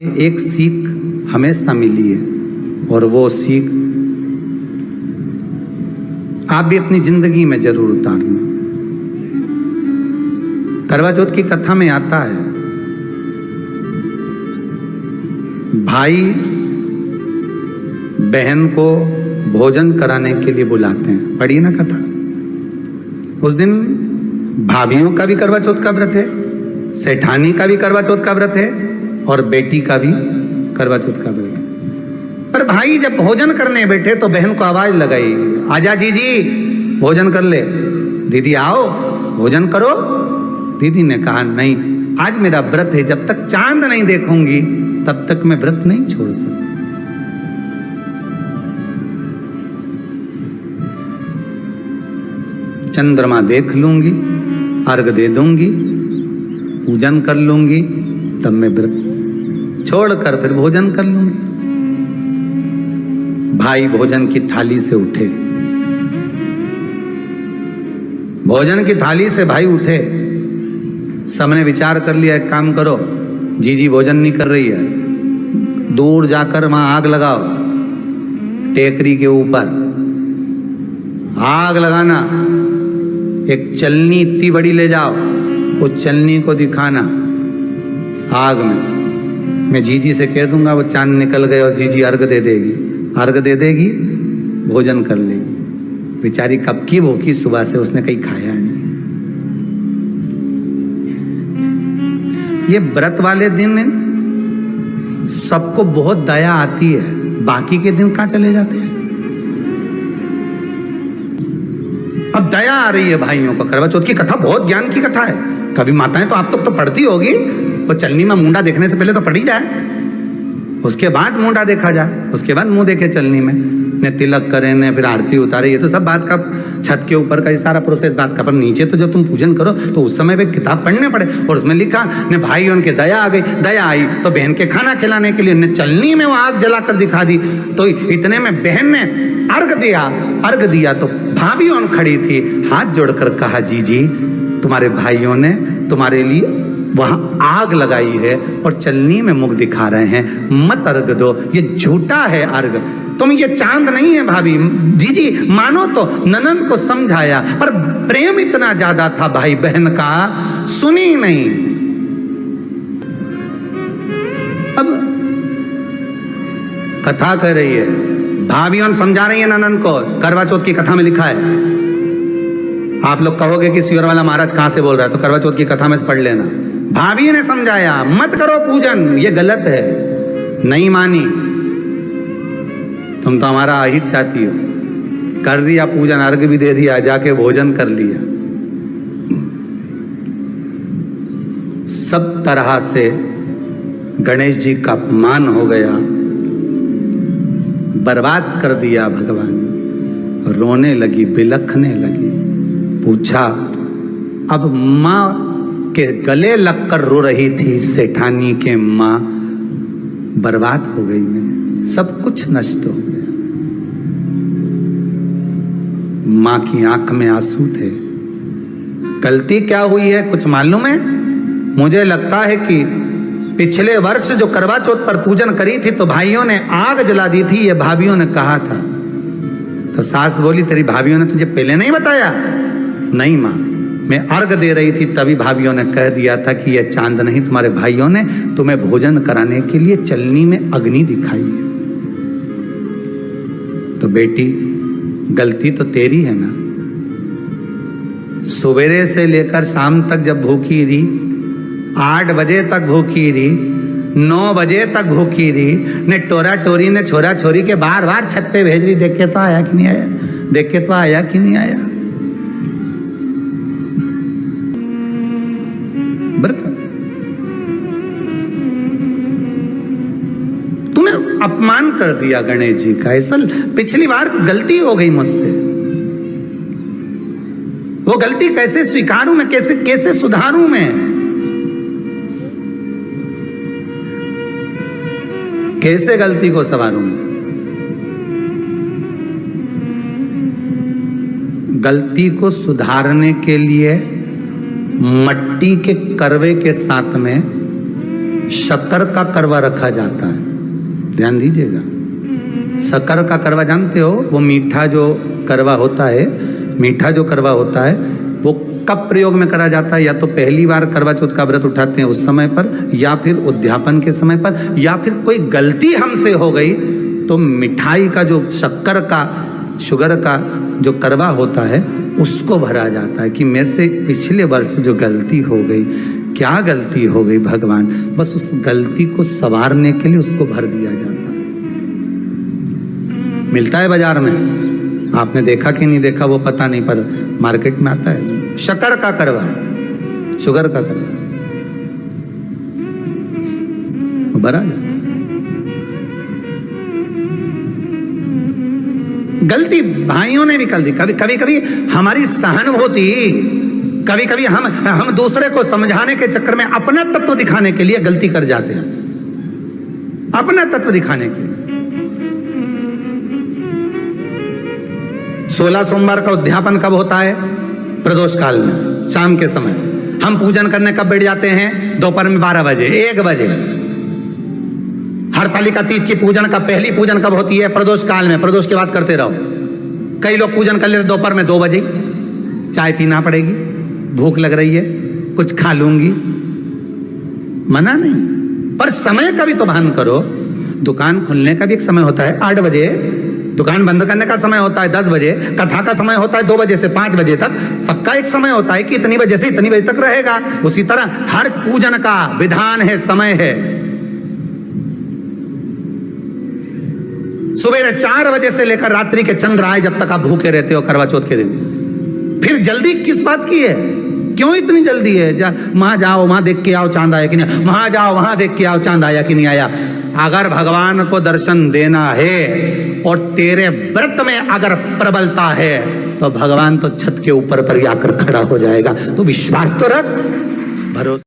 एक सीख हमेशा मिली है और वो सीख आप भी अपनी जिंदगी में जरूर उतारना। करवा चौथ की कथा में आता है, भाई बहन को भोजन कराने के लिए बुलाते हैं। पढ़ी ना कथा। उस दिन भाभियों का भी करवा चौथ का व्रत है, सेठानी का भी करवा चौथ का व्रत है और बेटी का भी करवा चौथ का व्रत है। पर भाई जब भोजन करने बैठे तो बहन को आवाज लगाई, आजा जीजी भोजन कर ले। दीदी आओ भोजन करो। दीदी ने कहा नहीं, आज मेरा व्रत है, जब तक चांद नहीं देखूंगी तब तक मैं व्रत नहीं छोड़ सकती। चंद्रमा देख लूंगी, अर्घ दे दूंगी, पूजन कर लूंगी, तब मैं व्रत छोड़कर फिर भोजन कर लूंगी। भाई भोजन की थाली से उठे, भोजन की थाली से भाई उठे। सबने विचार कर लिया, एक काम करो, जीजी भोजन नहीं कर रही है, दूर जाकर वहां आग लगाओ, टेकरी के ऊपर आग लगाना, एक चलनी इतनी बड़ी ले जाओ, उस चलनी को दिखाना आग में। मैं जीजी से कह दूंगा, वो चांद निकल गए और जीजी अर्घ दे देगी, अर्घ दे देगी, भोजन कर लेगी। बेचारी कब की भूखी, सुबह से उसने कहीं खाया नहीं। ये व्रत वाले दिन सबको बहुत दया आती है, बाकी के दिन कहां चले जाते हैं। अब दया आ रही है भाइयों को। करवा चौथ की कथा बहुत ज्ञान की कथा है। कभी माताएं तो आप तो पढ़ती होगी, वो चलनी में मुंडा देखने से पहले तो पढ़ी जाए, उसके बाद मुंडा देखा जाए, उसके बाद मुंह देखे चलनी में, ने तिलक करे ने फिर आरती उतारे। ये तो सब बात का छत के ऊपर का ये सारा प्रोसेस बात का। पर नीचे तो जब तुम पूजन करो तो उस समय पे किताब पढ़ने पड़े, और उसमें लिखा ने भाई उनके दया आ गई, दया आई तो बहन के खाना खिलाने के लिए ने चलनी में वो आग जलाकर दिखा दी। तो इतने में बहन ने अर्घ दिया, अर्घ दिया तो भाभी उन खड़ी थी, हाथ जोड़कर कहा, जीजी तुम्हारे भाइयों ने तुम्हारे लिए वहां आग लगाई है और चलनी में मुख दिखा रहे हैं, मत अर्घ दो, ये झूठा है अर्घ, तुम ये चांद नहीं है भाभी। जीजी मानो तो ननंद को समझाया, पर प्रेम इतना ज्यादा था भाई बहन का, सुनी नहीं। अब कथा कह रही है, भाभियों समझा रही है ननंद को, करवा चौथ की कथा में लिखा है। आप लोग कहोगे कि सियोर वाला महाराज कहां से बोल रहा है, तो करवा चौथ की कथा में से पढ़ लेना। भाभी ने समझाया, मत करो पूजन, ये गलत है। नहीं मानी, तुम तो हमारा अहित चाहती हो। कर दिया पूजन, अर्घ भी दे दिया, जाके भोजन कर लिया। सब तरह से गणेश जी का अपमान हो गया, बर्बाद कर दिया भगवान। रोने लगी, बिलखने लगी। पूछा, अब माँ के गले लगकर रो रही थी सेठानी के माँ, बर्बाद हो गई मैं, सब कुछ नष्ट हो गया। माँ की आंख में आंसू थे। गलती क्या हुई है कुछ मालूम है? मुझे लगता है कि पिछले वर्ष जो करवा चौथ पर पूजन करी थी तो भाइयों ने आग जला दी थी, ये भाभियों ने कहा था। तो सास बोली, तेरी भाभियों ने तुझे पहले नहीं बताया? नहीं माँ, मैं अर्घ दे रही थी तभी भाभियों ने कह दिया था कि यह चांद नहीं, तुम्हारे भाइयों ने तुम्हें भोजन कराने के लिए चलनी में अग्नि दिखाई है। तो बेटी गलती तो तेरी है ना। सवेरे से लेकर शाम तक जब भूखी रही, 8 बजे तक भूखी रही, 9 बजे तक भूखी रही, ने टोरा टोरी ने छोरा छोरी के बार बार छत पे भेज रही, देख के तो आया कि नहीं आया, देख के तो आया कि नहीं आया। तूने अपमान कर दिया गणेश जी का। ऐसा पिछली बार गलती हो गई मुझसे, वो गलती कैसे स्वीकारूं मैं, कैसे कैसे सुधारूं मैं, कैसे गलती को संवारूं मैं। गलती को सुधारने के लिए मट्टी के करवे के साथ में शक्कर का करवा रखा जाता है, ध्यान दीजिएगा। शक्कर का करवा जानते हो, वो मीठा जो करवा होता है, मीठा जो करवा होता है वो कब प्रयोग में करा जाता है? या तो पहली बार करवा चौथ का व्रत उठाते हैं उस समय पर, या फिर उद्यापन के समय पर, या फिर कोई गलती हमसे हो गई तो मिठाई का जो शक्कर का, शुगर का जो करवा होता है उसको भरा जाता है कि मेरे से पिछले वर्ष जो गलती हो गई, क्या गलती हो गई भगवान, बस उस गलती को संवारने के लिए उसको भर दिया जाता है। मिलता है बाजार में, आपने देखा कि नहीं देखा वो पता नहीं, पर मार्केट में आता है शक्कर का करवा, शुगर का करवा, वो भरा जाता है। गलती भाइयों ने भी कर दी, कभी कभी हमारी सहानुभूति, कभी कभी हम दूसरे को समझाने के चक्कर में अपना तत्व दिखाने के लिए गलती कर जाते हैं, अपना तत्व दिखाने के लिए। 16 सोमवार का उद्यापन कब होता है? प्रदोष काल में, शाम के समय। हम पूजन करने कब बैठ जाते हैं? दोपहर में 12 बजे, 1 बजे। हरतालिका तीज की पूजन का पहली पूजन कब होती है? प्रदोष काल में। प्रदोष के बाद करते रहो। कई लोग पूजन कर लेते दोपहर में 2 बजे, चाय पीना पड़ेगी, भूख लग रही है, कुछ खा लूंगी, मना नहीं, पर समय का भी तो भान करो। दुकान खुलने का भी एक समय होता है 8 बजे, दुकान बंद करने का समय होता है 10 बजे, कथा का समय होता है 2 बजे से 5 बजे तक, सबका एक समय होता है कि इतनी बजे से इतनी बजे तक रहेगा। उसी तरह हर पूजन का विधान है, समय है। सुबह 4 बजे से लेकर रात्रि के चंद्र आए जब तक आप भूखे रहते हो करवा चौथ के दिन। फिर जल्दी किस बात की है? क्यों इतनी जल्दी है? वहां जाओ, वहां देख के आओ चांद आया कि नहीं, वहां जाओ, वहां देख के आओ चांद आया कि नहीं आया। अगर भगवान को दर्शन देना है और तेरे व्रत में अगर प्रबलता है तो भगवान तो छत के ऊपर पर आकर खड़ा हो जाएगा। तो विश्वास तो रख, भरोसा।